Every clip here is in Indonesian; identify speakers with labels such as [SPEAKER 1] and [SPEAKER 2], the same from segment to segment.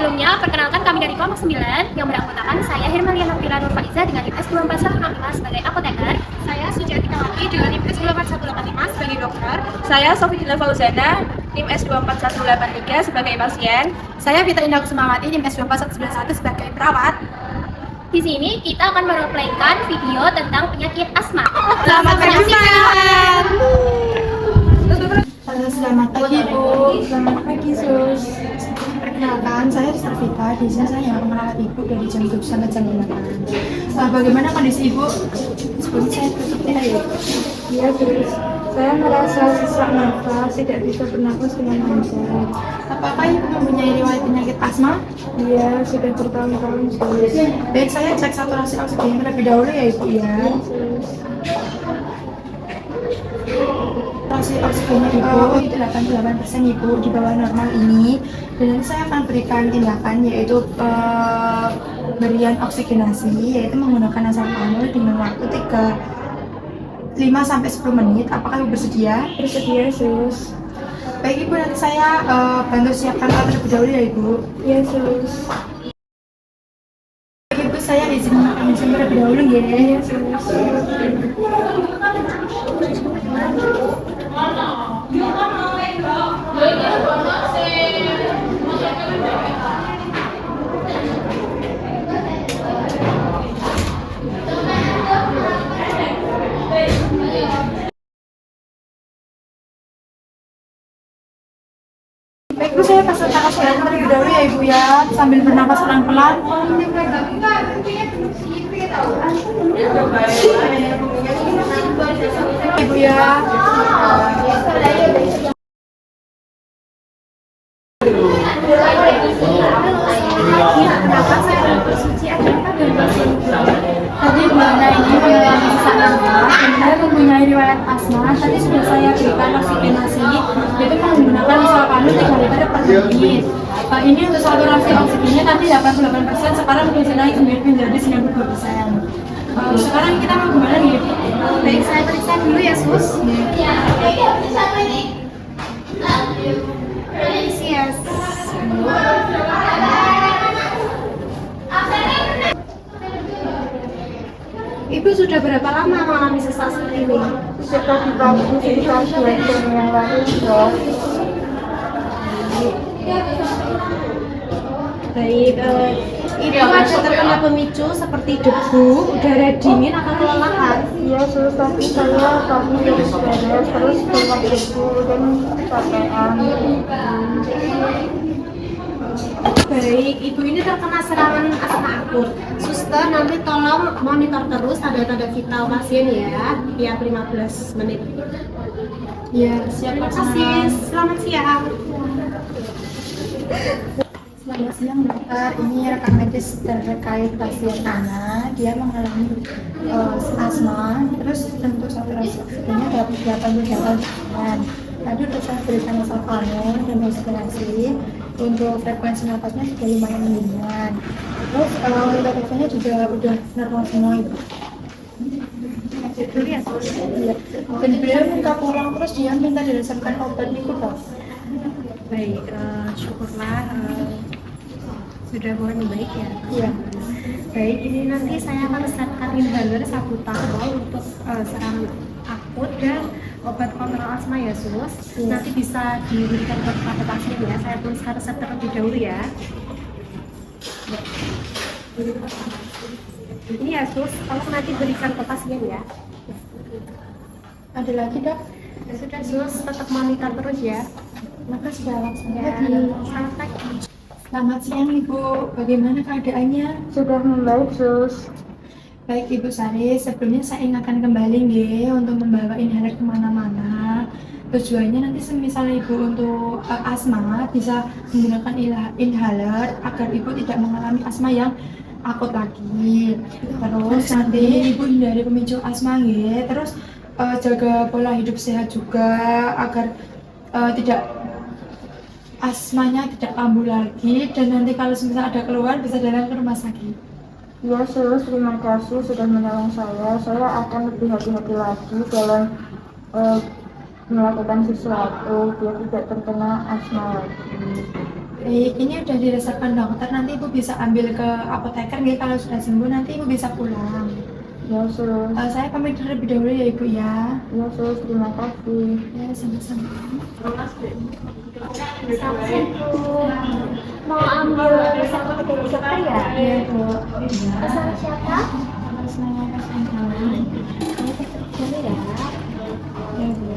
[SPEAKER 1] Sebelumnya, perkenalkan kami dari kelompok 9 yang beranggotakan saya Hermalia Nafira Nur Faiza dengan NIM S24165 sebagai apoteker.
[SPEAKER 2] Saya Suciati Kawati dengan NIM S24185 sebagai dokter.
[SPEAKER 3] Saya Sofina Fauzana, NIM S24183 sebagai pasien.
[SPEAKER 2] Saya Vita Indah Kusumawati, NIM S24191 sebagai perawat.
[SPEAKER 1] Di sini kita akan meroleplaykan video tentang penyakit asma.
[SPEAKER 2] Selamat menyaksikan.
[SPEAKER 4] Selamat pagi Bu, selamat pagi Sus. Perkenalkan, saya Sister Vita. Di sini saya akan merawat Ibu dari jam 7 sampai jam 8. Bagaimana kondisi Ibu? Sebelum saya tutup ya.
[SPEAKER 5] Ya, terus saya merasa sesak nafas, tidak bisa bernapas dengan lancar.
[SPEAKER 4] Apakah Ibu mempunyai riwayat penyakit asma?
[SPEAKER 5] Iya, sudah bertahun-tahun sus.
[SPEAKER 4] Baik, saya cek saturasi oksigen terlebih dahulu ya Ibu ya. Saturasi oksigennya Ibu itu 88% Ibu, di bawah normal ini. Dan nanti saya akan berikan tindakan yaitu berian oksigenasi, yaitu menggunakan nasal panel dengan waktu 5-10 menit. Apakah Ibu bersedia?
[SPEAKER 5] Bersedia sus.
[SPEAKER 4] Baik Ibu, nanti saya bantu siapkan alat terlebih dahulu ya Ibu.
[SPEAKER 5] Ya sus.
[SPEAKER 4] Baik Ibu, saya izin terlebih dahulu ya.
[SPEAKER 5] Ya sus.
[SPEAKER 4] Baik Bu, saya pasang tangan saya terlebih dahulu ya Ibu ya, sambil bernapas pelan-pelan. Ibu ya. Tadi mengenai riwayat sesak nafas, saya mempunyai riwayat asma. Tadi sudah saya berikan oksigenasi, yaitu menggunakan nasal panel 3 liter per menit. Ini untuk saturasi oksigennya tadi 88%, sekarang sudah naik menjadi 92%. Sekarang kita mau gimana nih?
[SPEAKER 2] Baik, saya periksa dulu ya sus. Yes. Ibu sudah berapa lama mengalami sesak seperti ini?
[SPEAKER 5] Sekitar di pagi sekitar 2 jam yang lalu dok.
[SPEAKER 2] Baik, Ibu ada terkena pemicu seperti debu, udara dingin atau kelelahan?
[SPEAKER 5] Iya sus, tapi saya tadi beres terus banyak debu dan capean.
[SPEAKER 2] Baik, Ibu ini terkena serangan asma akut. Suster, nanti tolong monitor terus tanda-tanda vital pasien ya, tiap 15 menit.
[SPEAKER 4] Ya, siap
[SPEAKER 2] Terima kasih, selamat siang.
[SPEAKER 4] Selamat siang dokter, ini rekam medis terkait pasien Ana. Dia mengalami asma, terus untuk saturasi oksigennya 88%. Tadi udah saya berikan nasal panel dan oksigenasi. Untuk frekuensi napasnya sudah lumayan mendingan. Terus untuk rasanya juga udah normal semua Ibu.
[SPEAKER 2] Dulu ya, Sus.
[SPEAKER 4] Iya. Dan beliau minta pulang, terus dia minta diresepkan obat itu dok.
[SPEAKER 2] Baik, syukurlah sudah mulai membaik ya.
[SPEAKER 4] Iya.
[SPEAKER 2] Baik, ini nanti saya akan setkan inhaler salbutamol untuk serangan akut dan obat kontrol asma ya sus. Nanti bisa diberikan kepada pasien ya. Saya tuliskan resep terlebih dahulu ya. Ini ya sus, tolong nanti berikan ke pasien ya.
[SPEAKER 4] Ada lagi dok?
[SPEAKER 2] Ya sudah sus, tetap monitor terus ya.
[SPEAKER 4] Maka sudah langsung
[SPEAKER 2] Ya,
[SPEAKER 4] lagi.
[SPEAKER 2] selamat pagi.
[SPEAKER 4] Selamat siang Ibu, bagaimana keadaannya?
[SPEAKER 5] Sudah membaik sus.
[SPEAKER 4] Baik Ibu Sari, sebelumnya saya ingatkan kembali nih untuk membawa inhaler kemana-mana. Tujuannya nanti semisal Ibu untuk asma bisa menggunakan inhaler agar Ibu tidak mengalami asma yang akut lagi. Terus nanti Ibu hindari pemicu asma ya. Terus jaga pola hidup sehat juga agar tidak asmanya tidak kambuh lagi, dan nanti kalau misal ada keluhan bisa jalan ke rumah sakit.
[SPEAKER 5] Ya sus, terima kasih sudah menolong saya. Saya akan lebih hati-hati lagi dalam melakukan sesuatu biar tidak terkena asma lagi.
[SPEAKER 4] Baik, ini udah diresepkan dokter, nanti Ibu bisa ambil ke apoteker nggih, kalau sudah sembuh nanti Ibu bisa pulang.
[SPEAKER 5] Ya sus,
[SPEAKER 4] Saya pamit terlebih dahulu ya Ibu ya.
[SPEAKER 5] ya sus, terima kasih.
[SPEAKER 4] Ya, sama-sama.
[SPEAKER 1] Assalamualaikum. Mau ambil resep dari dokter ya?
[SPEAKER 4] Iya Bu.
[SPEAKER 1] Pesan siapa?
[SPEAKER 4] Harus nanya pasien kamu.
[SPEAKER 1] Kamu tetap dulu ya.
[SPEAKER 4] Ya Bu.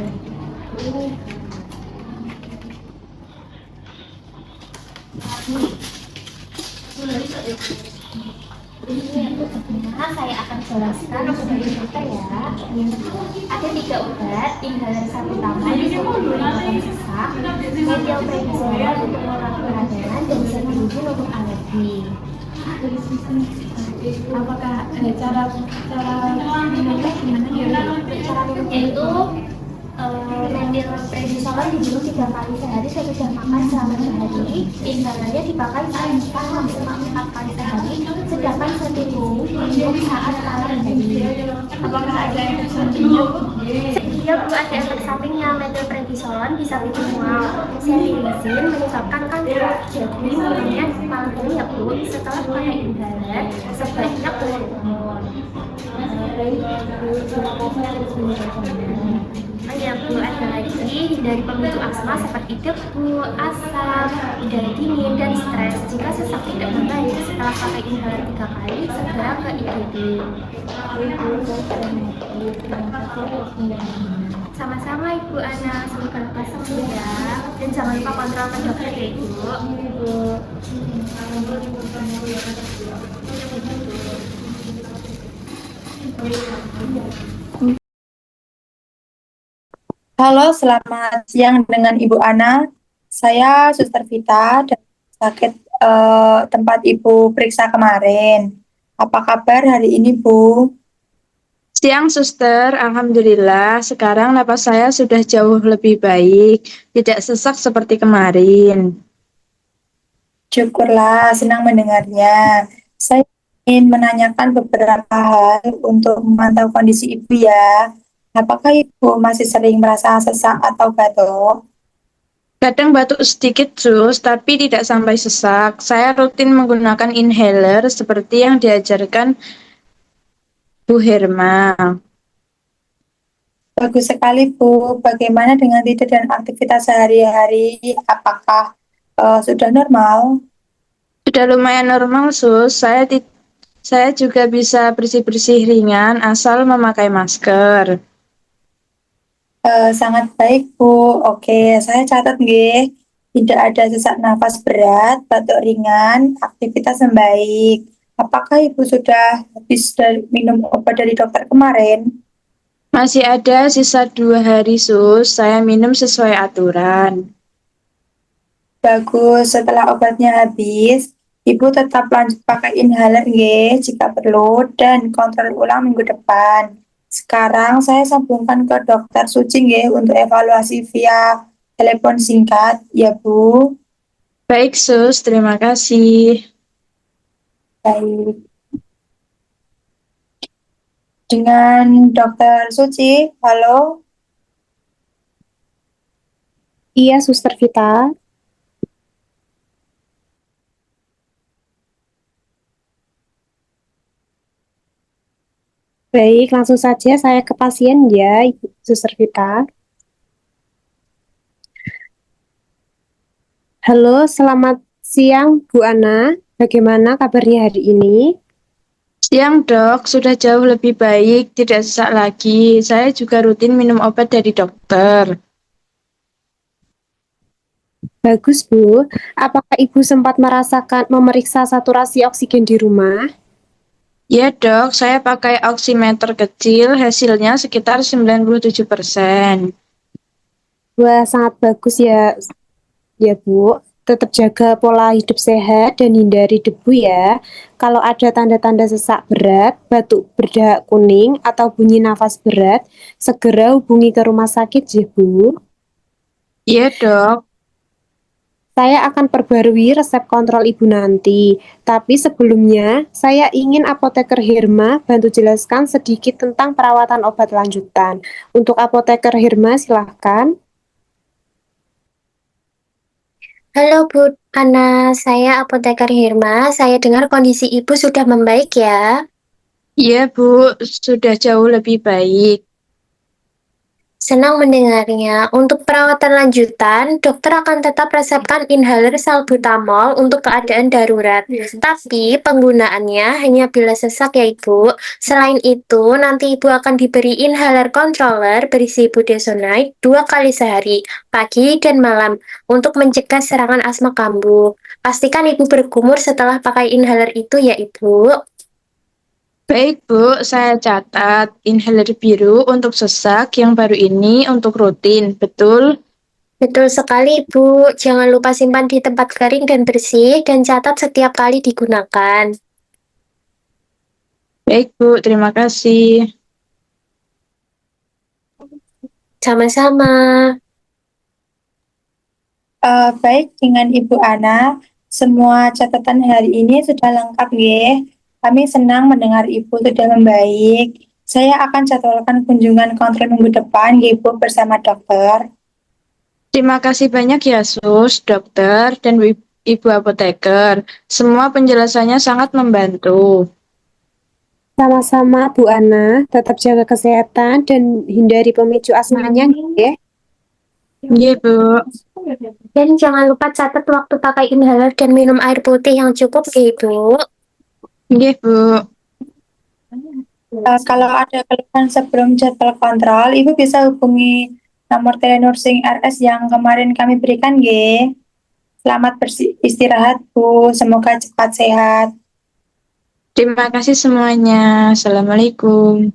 [SPEAKER 1] Nah, saya akan jelaskan dari dokter ya. Ada 3 obat, inhaler satu tambah bisa untuk mengobati sesak, metiolprednisolon untuk menolak peradangan, dan cetirizine untuk alergi.
[SPEAKER 4] Apakah cara minumnya gimana ya?
[SPEAKER 1] Cara minumnya itu metiolprednisolon diminum 3 kali sehari sesudah makan selama sehari. Inhalernya dipakai saat maksimal 4 kali sehari, sedangkan cetirizine diminum saat malam hari.
[SPEAKER 4] Apakah ada efek sampingnya Bu?
[SPEAKER 1] Dia perlu ada efek sampingnya. Metiolprednisolon bisa bikin mual. Cetirizine menyebabkan kanker. Jadi minumnya malam hari ya Bu. Setelah pakai inhaler, sebaiknya turun. Terima kasih atas penjelasannya. Ya Bu, ada lagi hindari pemicu asma seperti debu, asam, udara dingin, dan stres. Jika sesak tidak membaik setelah pakai inhaler 3 kali, segera ke IGD. Sama-sama Ibu Ana, semoga lekas sembuh ya. Dan jangan lupa kontrol ke dokter ya Ibu.
[SPEAKER 6] Halo, selamat siang dengan Ibu Ana. Saya Suster Vita dari sakit tempat Ibu periksa kemarin. Apa kabar hari ini, Bu?
[SPEAKER 3] Siang suster, alhamdulillah sekarang napas saya sudah jauh lebih baik, tidak sesak seperti kemarin.
[SPEAKER 6] Syukurlah, senang mendengarnya. Saya ingin menanyakan beberapa hal untuk memantau kondisi Ibu ya. Apakah Ibu masih sering merasa sesak atau batuk?
[SPEAKER 3] Kadang batuk sedikit sus, tapi tidak sampai sesak. Saya rutin menggunakan inhaler seperti yang diajarkan Bu Herma.
[SPEAKER 6] Bagus sekali, Bu. Bagaimana dengan tidur dan aktivitas sehari-hari? Apakah sudah normal?
[SPEAKER 3] Sudah lumayan normal sus, saya juga bisa bersih-bersih ringan asal memakai masker.
[SPEAKER 6] Sangat baik, Bu. Oke, saya catat nggih. Tidak ada sesak nafas berat, batuk ringan, aktivitas membaik. Apakah Ibu sudah habis minum obat dari dokter kemarin?
[SPEAKER 3] Masih ada sisa 2 hari sus, saya minum sesuai aturan.
[SPEAKER 6] Bagus, setelah obatnya habis, Ibu tetap lanjut pakai inhaler nggih jika perlu dan kontrol ulang minggu depan. Sekarang saya sambungkan ke dokter Suci nggih untuk evaluasi via telepon singkat, ya Bu.
[SPEAKER 3] Baik sus, terima kasih.
[SPEAKER 6] Baik. Dengan dokter Suci, halo.
[SPEAKER 2] Iya, Suster Vita. Baik, langsung saja saya ke pasien ya, Ibu Suster Vita. Halo, selamat siang Bu Ana. Bagaimana kabarnya hari ini?
[SPEAKER 3] Siang dok, sudah jauh lebih baik, tidak sesak lagi. Saya juga rutin minum obat dari dokter.
[SPEAKER 2] Bagus Bu. Apakah Ibu sempat memeriksa saturasi oksigen di rumah?
[SPEAKER 3] Ya dok, saya pakai oximeter kecil, hasilnya sekitar 97%.
[SPEAKER 2] Wah, sangat bagus ya Bu. Tetap jaga pola hidup sehat dan hindari debu ya. Kalau ada tanda-tanda sesak berat, batuk berdahak kuning, atau bunyi nafas berat, segera hubungi ke rumah sakit ya Bu.
[SPEAKER 3] Iya dok,
[SPEAKER 2] Saya akan perbarui resep kontrol Ibu nanti. Tapi sebelumnya, saya ingin apoteker Herma bantu jelaskan sedikit tentang perawatan obat lanjutan. Untuk apoteker Herma, silahkan.
[SPEAKER 7] Halo Bu Ana, saya apoteker Hirma. Saya dengar kondisi Ibu sudah membaik ya.
[SPEAKER 3] Iya, Bu, sudah jauh lebih baik.
[SPEAKER 7] Senang mendengarnya. Untuk perawatan lanjutan, dokter akan tetap resepkan inhaler salbutamol untuk keadaan darurat. Tapi penggunaannya hanya bila sesak ya Ibu. Selain itu, nanti Ibu akan diberi inhaler controller berisi budesonide 2 kali sehari, pagi dan malam, untuk mencegah serangan asma kambuh. Pastikan Ibu berkumur setelah pakai inhaler itu ya Ibu.
[SPEAKER 3] Baik, Bu, saya catat inhaler biru untuk sesak yang baru ini untuk rutin, betul?
[SPEAKER 7] Betul sekali, Bu. Jangan lupa simpan di tempat kering dan bersih dan catat setiap kali digunakan.
[SPEAKER 3] Baik, Bu, terima kasih.
[SPEAKER 7] Sama-sama.
[SPEAKER 6] Baik dengan Ibu Ana, semua catatan hari ini sudah lengkap nggih. Kami senang mendengar Ibu sudah membaik. Saya akan jadwalkan kunjungan kontrol minggu depan nggih, Bu, bersama dokter.
[SPEAKER 3] Terima kasih banyak ya, Sus, dokter, dan Ibu apoteker. Semua penjelasannya sangat membantu.
[SPEAKER 2] Sama-sama Bu Ana, tetap jaga kesehatan dan hindari pemicu asmanya ya.
[SPEAKER 3] Iya, Bu.
[SPEAKER 7] Dan jangan lupa catat waktu pakai inhaler dan minum air putih yang cukup, ya, Ibu.
[SPEAKER 3] Iya, Bu.
[SPEAKER 6] Kalau ada keluhan sebelum jadwal kontrol, Ibu bisa hubungi nomor telenursing RS yang kemarin kami berikan nggih. Selamat beristirahat, Bu. Semoga cepat sehat.
[SPEAKER 3] Terima kasih semuanya. Assalamualaikum.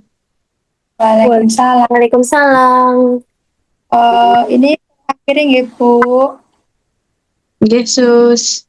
[SPEAKER 6] Waalaikumsalam.
[SPEAKER 7] Waalaikumsalam.
[SPEAKER 6] Ini akhirnya nggih, Bu.
[SPEAKER 3] Yesus.